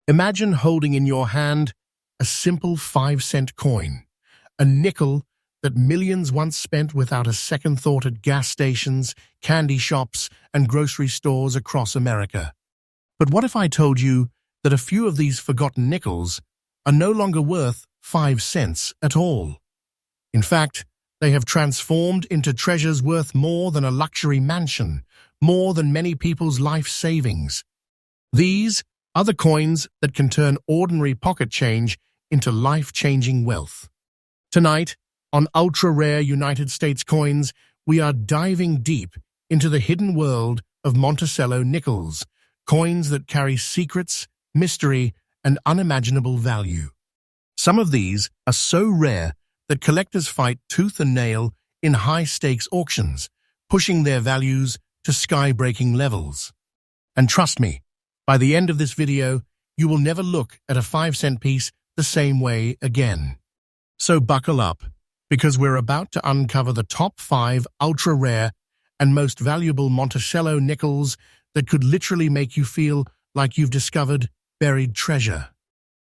Imagine holding in your hand a simple 5-cent coin, a nickel that millions once spent without a second thought at gas stations, candy shops, and grocery stores across America. But what if I told you that a few of these forgotten nickels are no longer worth 5 cents at all? In fact, they have transformed into treasures worth more than a luxury mansion, more than many people's life savings. These are the coins that can turn ordinary pocket change into life-changing wealth. Tonight, on ultra-rare United States coins, we are diving deep into the hidden world of Monticello nickels, coins that carry secrets, mystery, and unimaginable value. Some of these are so rare that collectors fight tooth and nail in high-stakes auctions, pushing their values to sky-breaking levels. And trust me, by the end of this video, you will never look at a 5-cent piece the same way again. So buckle up, because we're about to uncover the top 5 ultra-rare and most valuable Monticello nickels that could literally make you feel like you've discovered buried treasure.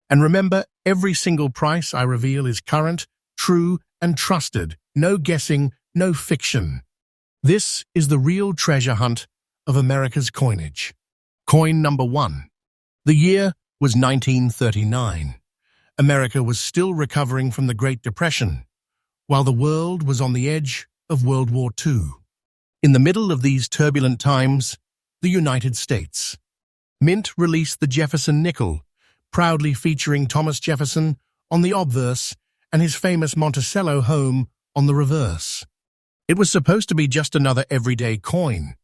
And remember, every single price I reveal is current, true, and trusted. No guessing, no fiction. This is the real treasure hunt of America's coinage. Coin number 1. The year was 1939. America was still recovering from the Great Depression, while the world was on the edge of World War II. In the middle of these turbulent times, the United States. Mint released the Jefferson nickel, proudly featuring Thomas Jefferson on the obverse and his famous Monticello home on the reverse. It was supposed to be just another everyday coin,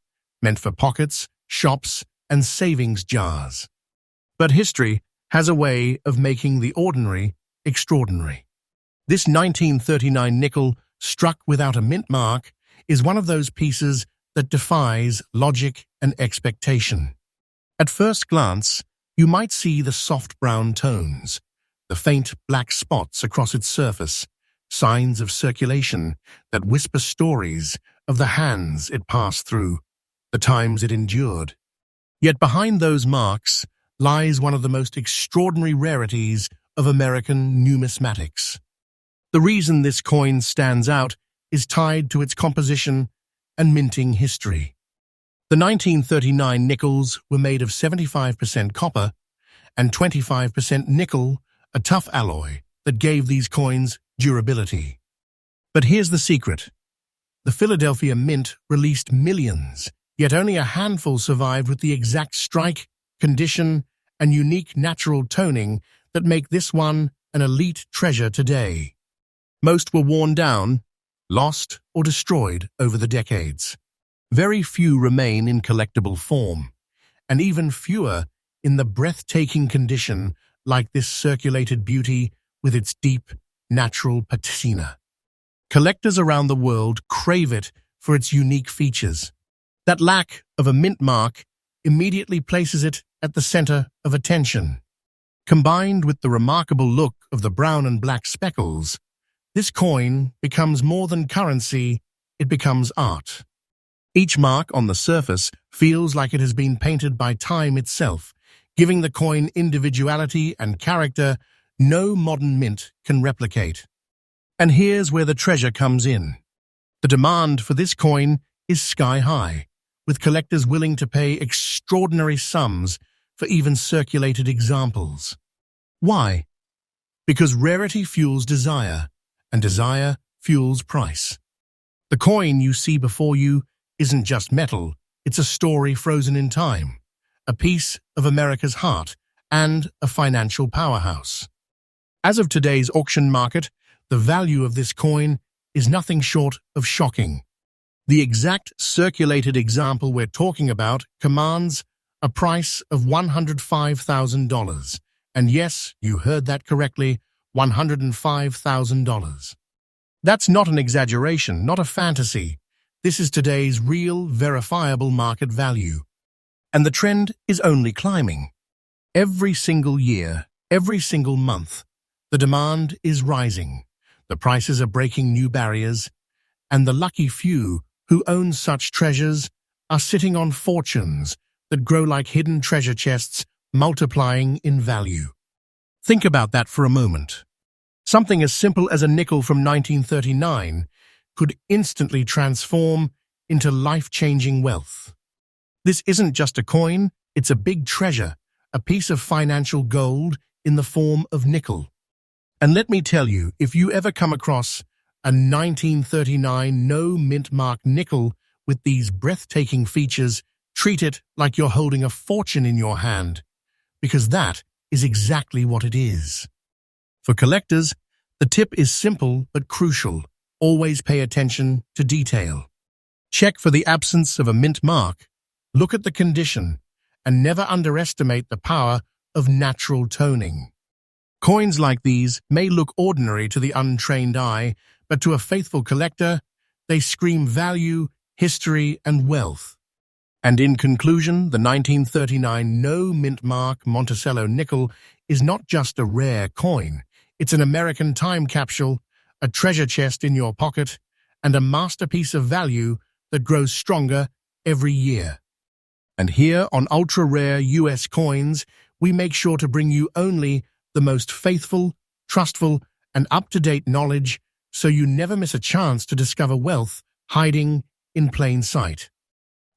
meant for pockets, shops, and savings jars. But history has a way of making the ordinary extraordinary. This 1939 nickel, struck without a mint mark, is one of those pieces that defies logic and expectation. At first glance, you might see the soft brown tones, the faint black spots across its surface, signs of circulation that whisper stories of the hands it passed through, the times it endured. Yet behind those marks lies one of the most extraordinary rarities of American numismatics. The reason this coin stands out is tied to its composition and minting history. The 1939 nickels were made of 75% copper and 25% nickel, a tough alloy that gave these coins durability. But here's the secret. The Philadelphia Mint released millions, yet only a handful survived with the exact strike, condition, and unique natural toning that make this one an elite treasure today. Most were worn down, lost, or destroyed over the decades. Very few remain in collectible form, and even fewer in the breathtaking condition like this circulated beauty with its deep, natural patina. Collectors around the world crave it for its unique features. That lack of a mint mark immediately places it at the center of attention. Combined with the remarkable look of the brown and black speckles, this coin becomes more than currency, it becomes art. Each mark on the surface feels like it has been painted by time itself, giving the coin individuality and character no modern mint can replicate. And here's where the treasure comes in. The demand for this coin is sky high, with collectors willing to pay extraordinary sums for even circulated examples. Why? Because rarity fuels desire, and desire fuels price. The coin you see before you isn't just metal, it's a story frozen in time, a piece of America's heart, and a financial powerhouse. As of today's auction market, the value of this coin is nothing short of shocking. The exact circulated example we're talking about commands a price of $105,000. And yes, you heard that correctly, $105,000. That's not an exaggeration, not a fantasy. This is today's real, verifiable market value. And the trend is only climbing. Every single year, every single month, the demand is rising. The prices are breaking new barriers, and the lucky few who own such treasures are sitting on fortunes that grow like hidden treasure chests multiplying in value. Think about that for a moment. Something as simple as a nickel from 1939 could instantly transform into life-changing wealth. This isn't just a coin, it's a big treasure, a piece of financial gold in the form of nickel. And let me tell you, if you ever come across a 1939 no-mint-mark nickel with these breathtaking features, treat it like you're holding a fortune in your hand, because that is exactly what it is. For collectors, the tip is simple but crucial. Always pay attention to detail. Check for the absence of a mint mark, look at the condition, and never underestimate the power of natural toning. Coins like these may look ordinary to the untrained eye, but to a faithful collector, they scream value, history, and wealth. And in conclusion, the 1939 no-mint-mark Monticello nickel is not just a rare coin. It's an American time capsule, a treasure chest in your pocket, and a masterpiece of value that grows stronger every year. And here on ultra-rare US coins, we make sure to bring you only the most faithful, trustful, and up-to-date knowledge so you never miss a chance to discover wealth hiding in plain sight.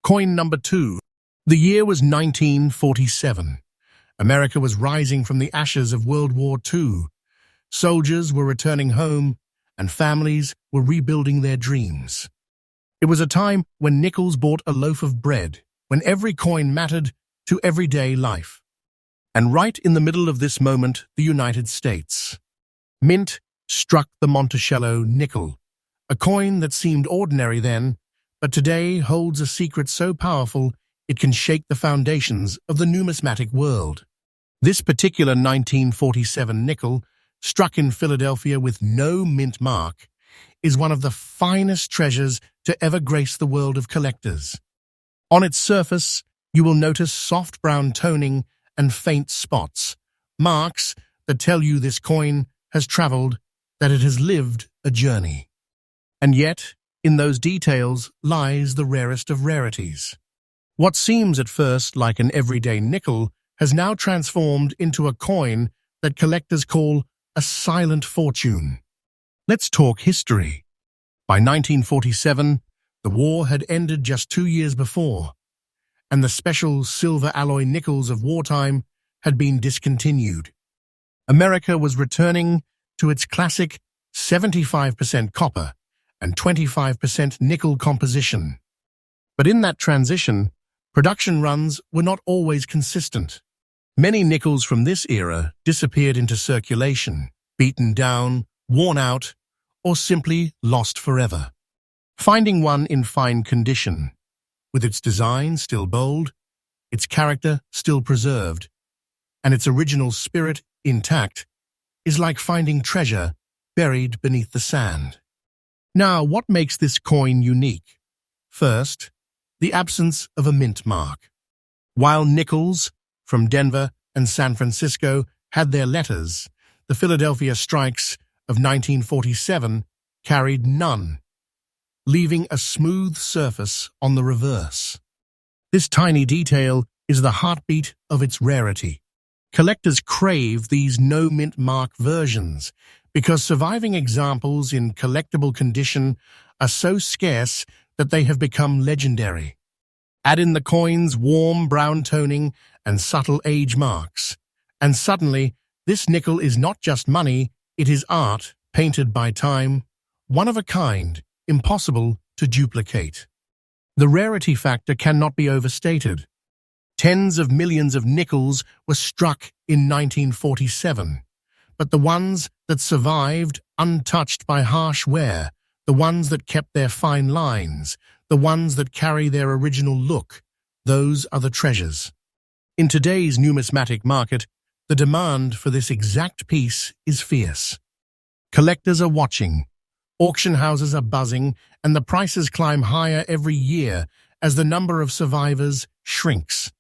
Coin number 2. The year was 1947. America was rising from the ashes of World War II. Soldiers were returning home, and families were rebuilding their dreams. It was a time when nickels bought a loaf of bread, when every coin mattered to everyday life. And right in the middle of this moment, the United States. Mint struck the Monticello nickel, a coin that seemed ordinary then, but today holds a secret so powerful it can shake the foundations of the numismatic world. This particular 1947 nickel, struck in Philadelphia with no mint mark, is one of the finest treasures to ever grace the world of collectors. On its surface, you will notice soft brown toning and faint spots, marks that tell you this coin has traveled, that it has lived a journey. And yet, in those details lies the rarest of rarities. What seems at first like an everyday nickel has now transformed into a coin that collectors call a silent fortune. Let's talk history. By 1947, the war had ended just 2 years before, and the special silver alloy nickels of wartime had been discontinued. America was returning to its classic 75% copper and 25% nickel composition. But in that transition, production runs were not always consistent. Many nickels from this era disappeared into circulation, beaten down, worn out, or simply lost forever. Finding one in fine condition, with its design still bold, its character still preserved, and its original spirit intact, is like finding treasure buried beneath the sand. Now, what makes this coin unique? First, the absence of a mint mark. While nickels from Denver and San Francisco had their letters, the Philadelphia strikes of 1947 carried none, leaving a smooth surface on the reverse. This tiny detail is the heartbeat of its rarity. Collectors crave these no-mint mark versions because surviving examples in collectible condition are so scarce that they have become legendary. Add in the coin's warm brown toning and subtle age marks, and suddenly this nickel is not just money, it is art painted by time, one of a kind, impossible to duplicate. The rarity factor cannot be overstated. Tens of millions of nickels were struck in 1947, but the ones that survived untouched by harsh wear, the ones that kept their fine lines, the ones that carry their original look, those are the treasures. In today's numismatic market, the demand for this exact piece is fierce. Collectors are watching, auction houses are buzzing, and the prices climb higher every year as the number of survivors shrinks.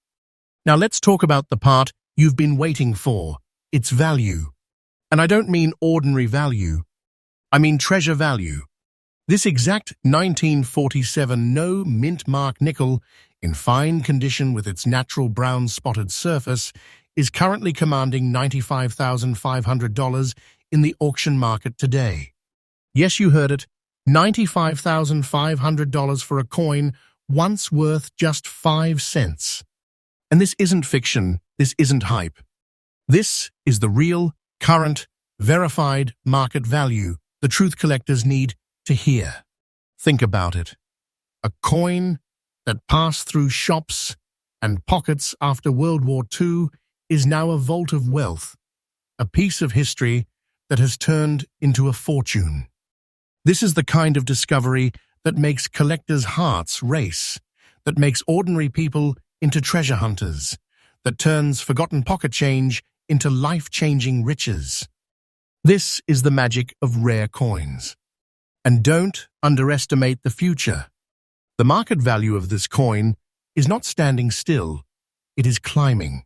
Now let's talk about the part you've been waiting for, its value. And I don't mean ordinary value, I mean treasure value. This exact 1947 no-mint mark nickel, in fine condition with its natural brown spotted surface, is currently commanding $95,500 in the auction market today. Yes, you heard it, $95,500 for a coin once worth just 5 cents. And this isn't fiction, this isn't hype. This is the real, current, verified market value the truth collectors need to hear. Think about it. A coin that passed through shops and pockets after World War II is now a vault of wealth, a piece of history that has turned into a fortune. This is the kind of discovery that makes collectors' hearts race, that makes ordinary people into treasure hunters, that turns forgotten pocket change into life-changing riches. This is the magic of rare coins. And don't underestimate the future. The market value of this coin is not standing still, it is climbing.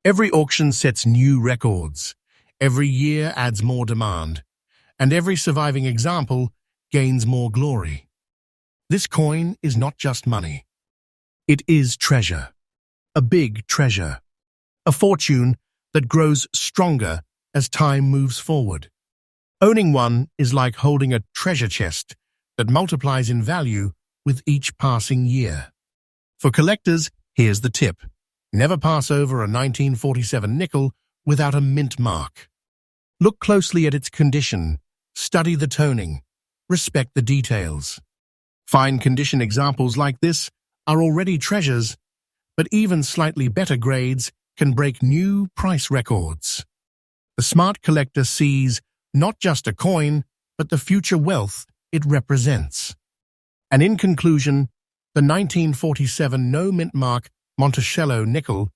Every auction sets new records, every year adds more demand, and every surviving example gains more glory. This coin is not just money. It is treasure, a big treasure, a fortune that grows stronger as time moves forward. Owning one is like holding a treasure chest that multiplies in value with each passing year. For collectors, here's the tip. Never pass over a 1947 nickel without a mint mark. Look closely at its condition, study the toning, respect the details. Fine condition examples like this are already treasures, but even slightly better grades can break new price records. The smart collector sees not just a coin, but the future wealth it represents. And in conclusion, the 1947 no-mint mark Monticello nickel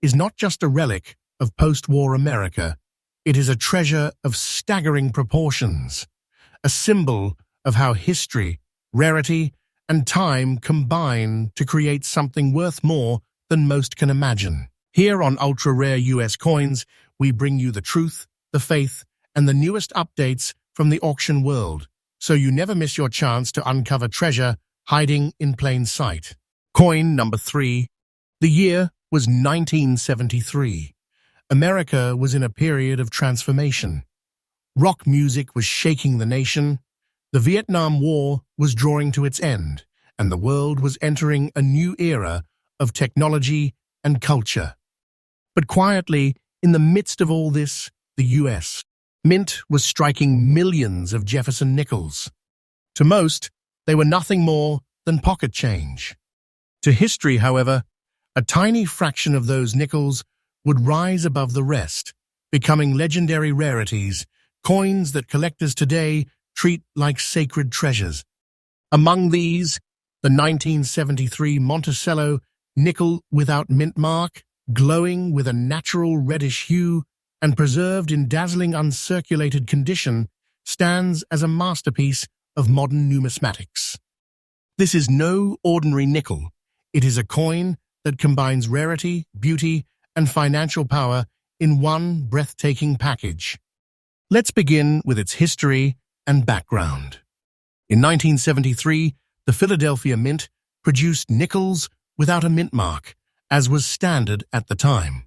is not just a relic of post-war America, it is a treasure of staggering proportions, a symbol of how history, rarity, and time combine to create something worth more than most can imagine. Here on Ultra Rare US Coins, we bring you the truth, the faith, and the newest updates from the auction world, so you never miss your chance to uncover treasure hiding in plain sight. Coin number 3. The year was 1973. America was in a period of transformation. Rock music was shaking the nation, the Vietnam War was drawing to its end, and the world was entering a new era of technology and culture. But quietly, in the midst of all this, the U.S. Mint was striking millions of Jefferson nickels. To most, they were nothing more than pocket change. To history, however, a tiny fraction of those nickels would rise above the rest, becoming legendary rarities, coins that collectors today treat like sacred treasures. Among these, the 1973 Monticello nickel without mint mark, glowing with a natural reddish hue and preserved in dazzling uncirculated condition, stands as a masterpiece of modern numismatics. This is no ordinary nickel. It is a coin that combines rarity, beauty, and financial power in one breathtaking package. Let's begin with its history and background. In 1973, the Philadelphia Mint produced nickels without a mint mark, as was standard at the time.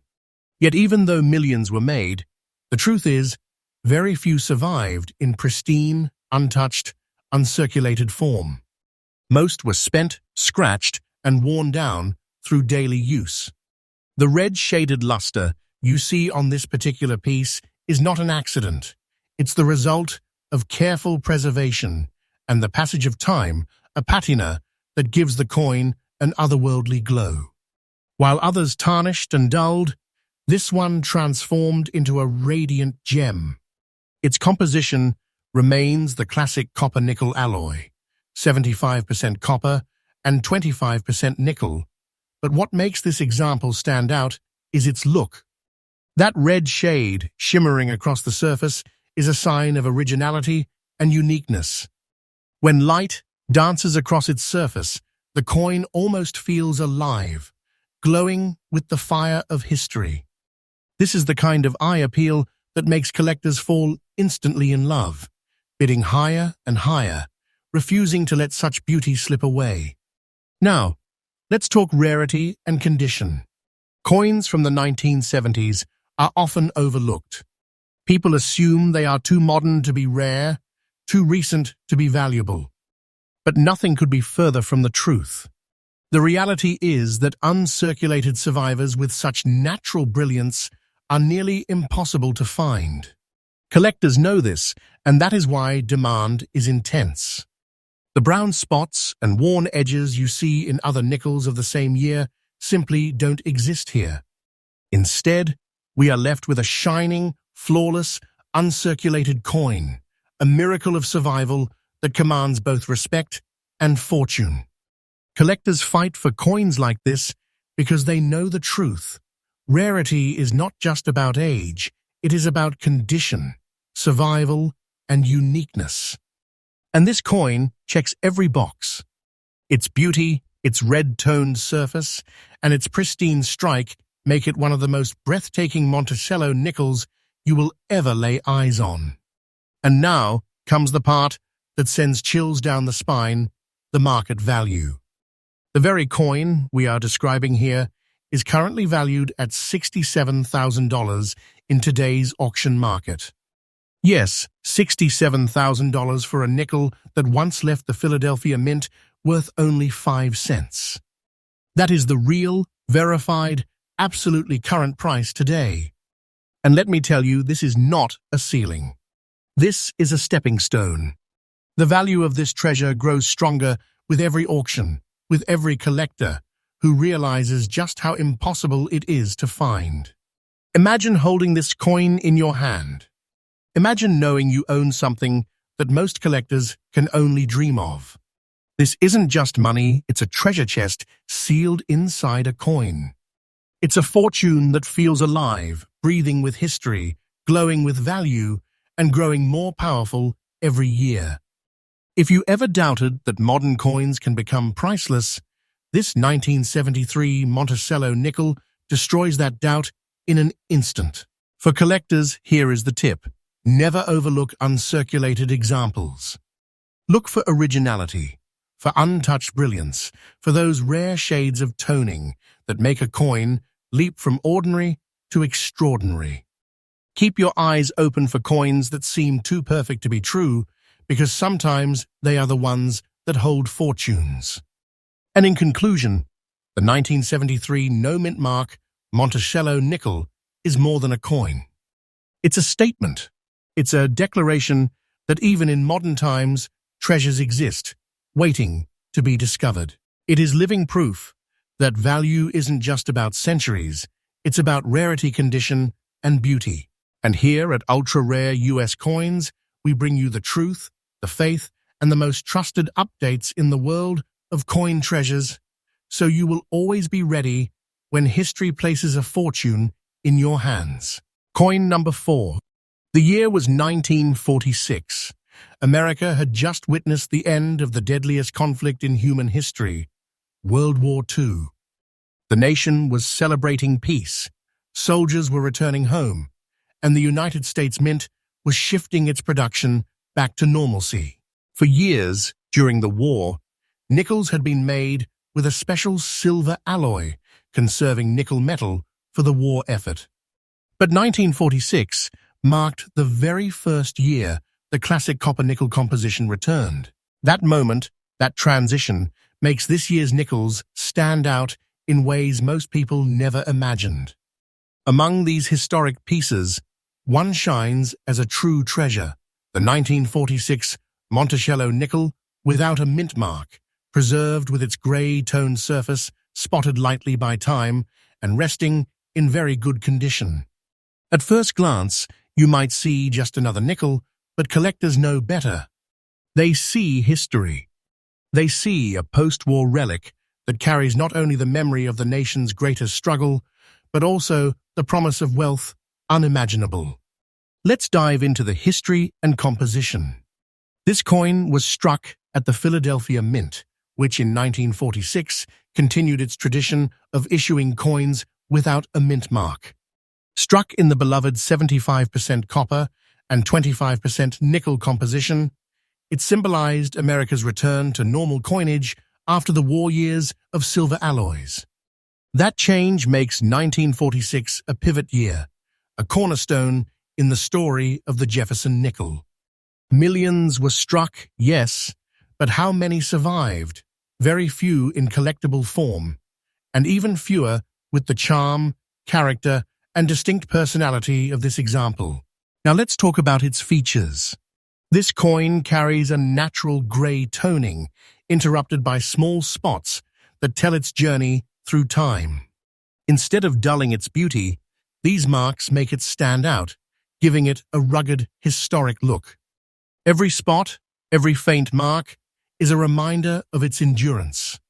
Yet even though millions were made, the truth is, very few survived in pristine, untouched, uncirculated form. Most were spent, scratched, and worn down through daily use. The red-shaded luster you see on this particular piece is not an accident. It's the result of careful preservation and the passage of time, a patina that gives the coin an otherworldly glow. While others tarnished and dulled, this one transformed into a radiant gem. Its composition remains the classic copper-nickel alloy, 75% copper and 25% nickel. But what makes this example stand out is its look. That red shade shimmering across the surface is a sign of originality and uniqueness. When light dances across its surface, the coin almost feels alive, glowing with the fire of history. This is the kind of eye appeal that makes collectors fall instantly in love, bidding higher and higher, refusing to let such beauty slip away. Now, let's talk rarity and condition. Coins from the 1970s are often overlooked. People assume they are too modern to be rare, too recent to be valuable. But nothing could be further from the truth. The reality is that uncirculated survivors with such natural brilliance are nearly impossible to find. Collectors know this, and that is why demand is intense. The brown spots and worn edges you see in other nickels of the same year simply don't exist here. Instead, we are left with a shining, flawless, uncirculated coin, a miracle of survival that commands both respect and fortune. Collectors fight for coins like this because they know the truth. Rarity is not just about age, it is about condition, survival, and uniqueness. And this coin checks every box. Its beauty, its red-toned surface, and its pristine strike make it one of the most breathtaking Monticello nickels you will ever lay eyes on. And now comes the part that sends chills down the spine, the market value. The very coin we are describing here is currently valued at $67,000 in today's auction market. Yes, $67,000 for a nickel that once left the Philadelphia Mint worth only 5 cents. That is the real, verified, absolutely current price today. And let me tell you, this is not a ceiling. This is a stepping stone. The value of this treasure grows stronger with every auction, with every collector who realizes just how impossible it is to find. Imagine holding this coin in your hand. Imagine knowing you own something that most collectors can only dream of. This isn't just money, it's a treasure chest sealed inside a coin. It's a fortune that feels alive, breathing with history, glowing with value, and growing more powerful every year. If you ever doubted that modern coins can become priceless, this 1973 Monticello nickel destroys that doubt in an instant. For collectors, here is the tip. Never overlook uncirculated examples. Look for originality, for untouched brilliance, for those rare shades of toning that make a coin leap from ordinary to extraordinary. Keep your eyes open for coins that seem too perfect to be true, because sometimes they are the ones that hold fortunes. And in conclusion, the 1973 no-mint mark Monticello nickel is more than a coin. It's a statement. It's a declaration that even in modern times, treasures exist, waiting to be discovered. It is living proof that value isn't just about centuries, it's about rarity, condition, and beauty. And here at Ultra Rare US Coins, we bring you the truth, the faith, and the most trusted updates in the world of coin treasures, so you will always be ready when history places a fortune in your hands. Coin number 4. The year was 1946. America had just witnessed the end of the deadliest conflict in human history, World War II. The nation was celebrating peace, soldiers were returning home, and the United States Mint was shifting its production back to normalcy. For years, during the war, nickels had been made with a special silver alloy, conserving nickel metal for the war effort. But 1946 marked the very first year the classic copper-nickel composition returned. That moment, that transition, makes this year's nickels stand out in ways most people never imagined. Among these historic pieces, one shines as a true treasure, the 1946 Monticello nickel without a mint mark, preserved with its grey-toned surface, spotted lightly by time, and resting in very good condition. At first glance, you might see just another nickel, but collectors know better. They see history. They see a post-war relic that carries not only the memory of the nation's greatest struggle, but also the promise of wealth unimaginable. Let's dive into the history and composition. This coin was struck at the Philadelphia Mint, which in 1946 continued its tradition of issuing coins without a mint mark. Struck in the beloved 75% copper and 25% nickel composition, it symbolized America's return to normal coinage after the war years of silver alloys. That change makes 1946 a pivot year, a cornerstone in the story of the Jefferson nickel. Millions were struck, yes, but how many survived? Very few in collectible form, and even fewer with the charm, character, and distinct personality of this example. Now let's talk about its features. This coin carries a natural grey toning, interrupted by small spots that tell its journey through time. Instead of dulling its beauty, these marks make it stand out, giving it a rugged, historic look. Every spot, every faint mark, is a reminder of its endurance,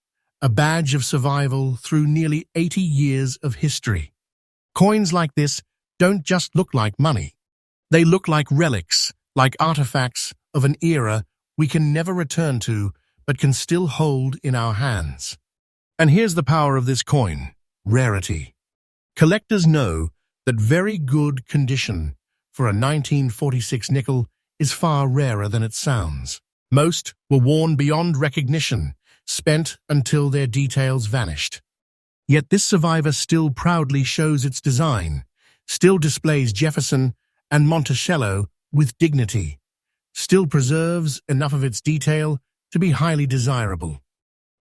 a badge of survival through nearly 80 years of history. Coins like this don't just look like money. They look like relics, like artifacts of an era we can never return to, but can still hold in our hands. And here's the power of this coin: rarity. Collectors know that very good condition for a 1946 nickel is far rarer than it sounds. Most were worn beyond recognition, spent until their details vanished. Yet this survivor still proudly shows its design, still displays Jefferson and Monticello with dignity, still preserves enough of its detail to be highly desirable.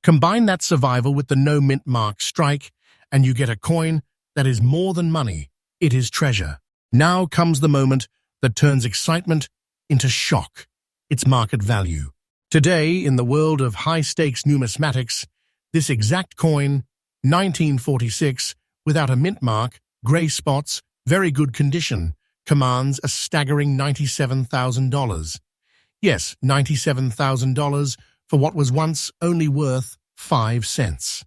Combine that survival with the no mint mark strike, and you get a coin that is more than money, it is treasure. Now comes the moment that turns excitement into shock: its market value. Today, in the world of high-stakes numismatics, this exact coin, 1946, without a mint mark, grey spots, very good condition, commands a staggering $97,000. Yes, $97,000 for what was once only worth 5 cents.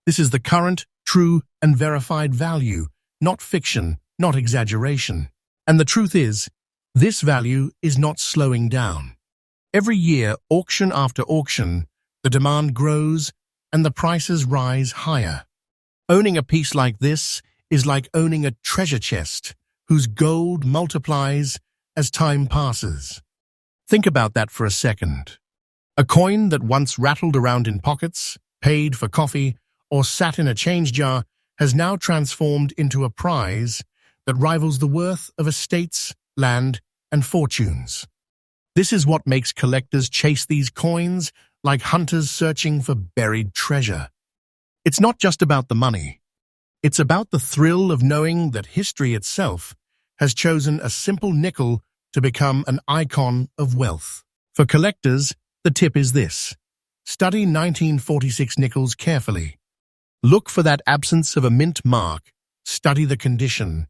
This is the current, true, and verified value, not fiction, not exaggeration. And the truth is, this value is not slowing down. Every year, auction after auction, the demand grows and the prices rise higher. Owning a piece like this is like owning a treasure chest whose gold multiplies as time passes. Think about that for a second. A coin that once rattled around in pockets, paid for coffee, or sat in a change jar has now transformed into a prize that rivals the worth of estates, land, and fortunes. This is what makes collectors chase these coins like hunters searching for buried treasure. It's not just about the money. It's about the thrill of knowing that history itself has chosen a simple nickel to become an icon of wealth. For collectors, the tip is this: study 1946 nickels carefully. Look for that absence of a mint mark, study the condition,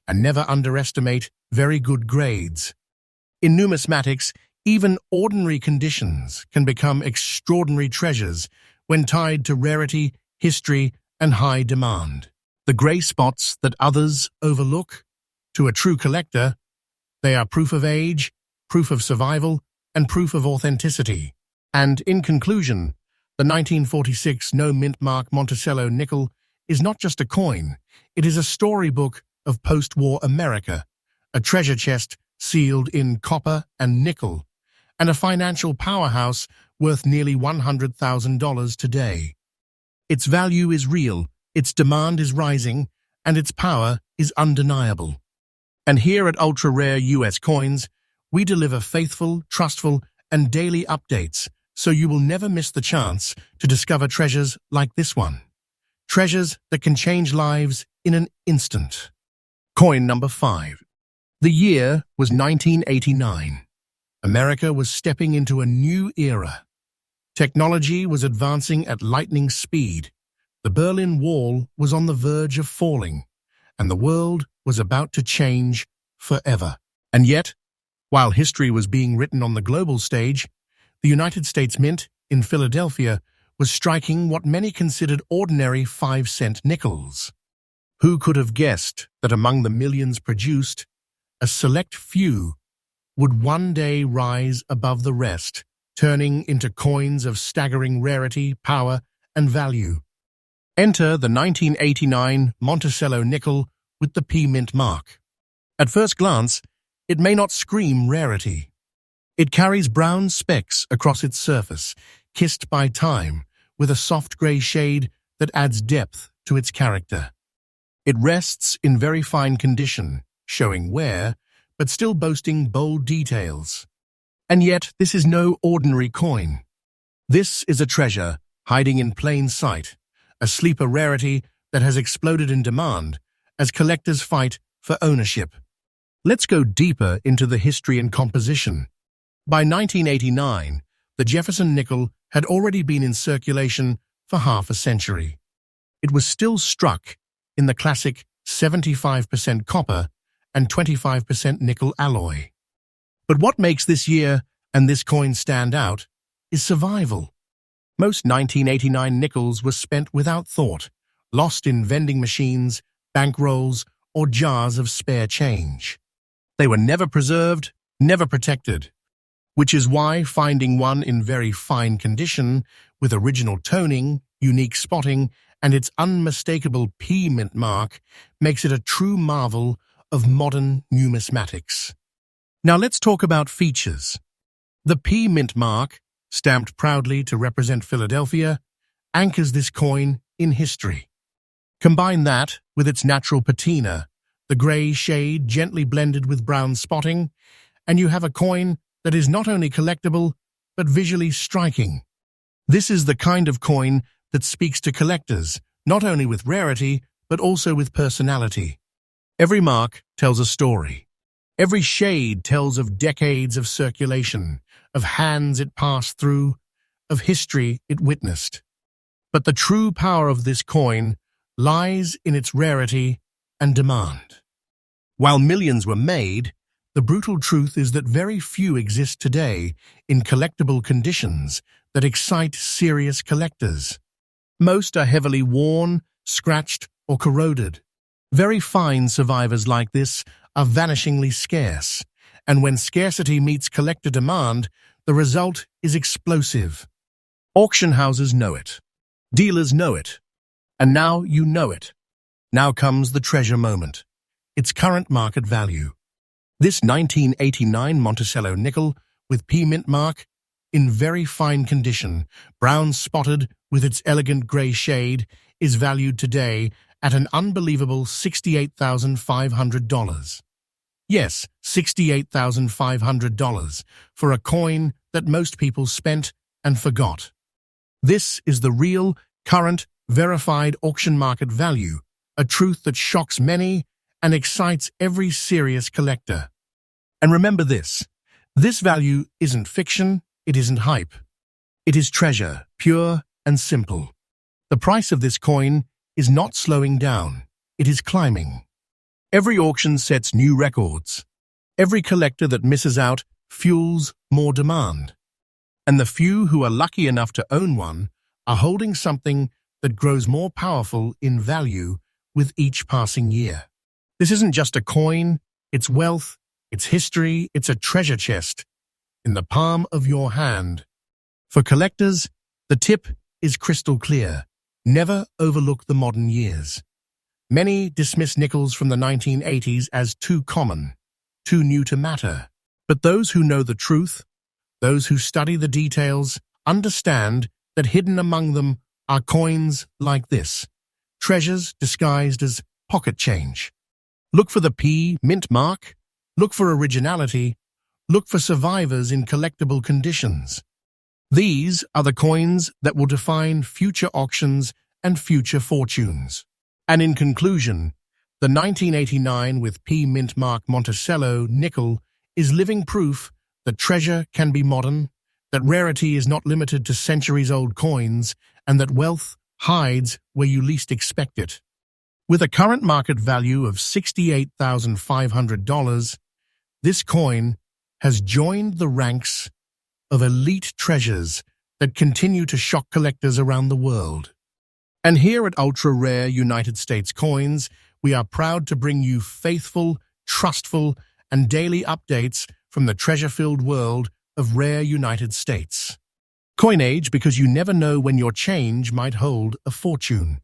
and never underestimate very good grades. In numismatics, even ordinary conditions can become extraordinary treasures when tied to rarity, history, and high demand. The grey spots that others overlook, to a true collector, they are proof of age, proof of survival, and proof of authenticity. And in conclusion, the 1946 no mint mark Monticello nickel is not just a coin, it is a storybook of post-war America, a treasure chest sealed in copper and nickel, and a financial powerhouse worth nearly $100,000 today. Its value is real, its demand is rising, and its power is undeniable. And here at Ultra Rare US Coins, we deliver faithful, trustful, and daily updates, so you will never miss the chance to discover treasures like this one. Treasures that can change lives in an instant. Coin number 5. The year was 1989. America was stepping into a new era. Technology was advancing at lightning speed. The Berlin Wall was on the verge of falling, and the world was about to change forever. And yet, while history was being written on the global stage, the United States Mint in Philadelphia was striking what many considered ordinary 5-cent nickels. Who could have guessed that among the millions produced, a select few would one day rise above the rest, turning into coins of staggering rarity, power, and value? Enter the 1989 Monticello nickel with the P Mint mark. At first glance, it may not scream rarity. It carries brown specks across its surface, kissed by time, with a soft grey shade that adds depth to its character. It rests in very fine condition, showing wear, but still boasting bold details. And yet, this is no ordinary coin. This is a treasure hiding in plain sight, a sleeper rarity that has exploded in demand as collectors fight for ownership. Let's go deeper into the history and composition. By 1989, the Jefferson nickel had already been in circulation for half a century. It was still struck in the classic 75% copper and 25% nickel alloy. But what makes this year and this coin stand out is survival. Most 1989 nickels were spent without thought, lost in vending machines, bankrolls, or jars of spare change. They were never preserved, never protected, which is why finding one in very fine condition, with original toning, unique spotting, and its unmistakable P mint mark makes it a true marvel of modern numismatics. Now let's talk about features. The P mint mark, stamped proudly to represent Philadelphia, anchors this coin in history. Combine that with its natural patina, the grey shade gently blended with brown spotting, and you have a coin that is not only collectible, but visually striking. This is the kind of coin that speaks to collectors, not only with rarity, but also with personality. Every mark tells a story. Every shade tells of decades of circulation, of hands it passed through, of history it witnessed. But the true power of this coin lies in its rarity and demand. While millions were made, the brutal truth is that very few exist today in collectible conditions that excite serious collectors. Most are heavily worn, scratched, or corroded. Very fine survivors like this are vanishingly scarce, and when scarcity meets collector demand, the result is explosive. Auction houses know it. Dealers know it. And now you know it. Now comes the treasure moment. Its current market value. This 1989 Monticello nickel with P mint mark, in very fine condition, brown spotted with its elegant grey shade, is valued today at an unbelievable $68,500. Yes, $68,500 for a coin that most people spent and forgot. This is the real, current, verified auction market value, a truth that shocks many and excites every serious collector. And remember this value isn't fiction, it isn't hype. It is treasure, pure and simple. The price of this coin is not slowing down, it is climbing. Every auction sets new records. Every collector that misses out fuels more demand. And the few who are lucky enough to own one are holding something that grows more powerful in value with each passing year. This isn't just a coin, it's wealth, it's history, it's a treasure chest in the palm of your hand. For collectors, the tip is crystal clear. Never overlook the modern years. Many dismiss nickels from the 1980s as too common, too new to matter. But those who know the truth, those who study the details, understand that hidden among them are coins like this, treasures disguised as pocket change. Look for the P mint mark, look for originality, look for survivors in collectible conditions. These are the coins that will define future auctions and future fortunes. And in conclusion, the 1989 with P mint mark Monticello nickel is living proof that treasure can be modern, that rarity is not limited to centuries-old coins, and that wealth hides where you least expect it. With a current market value of $68,500, this coin has joined the ranks of elite treasures that continue to shock collectors around the world. And here at Ultra Rare United States Coins, we are proud to bring you faithful, trustful, and daily updates from the treasure-filled world of rare United States. Coinage, because you never know when your change might hold a fortune.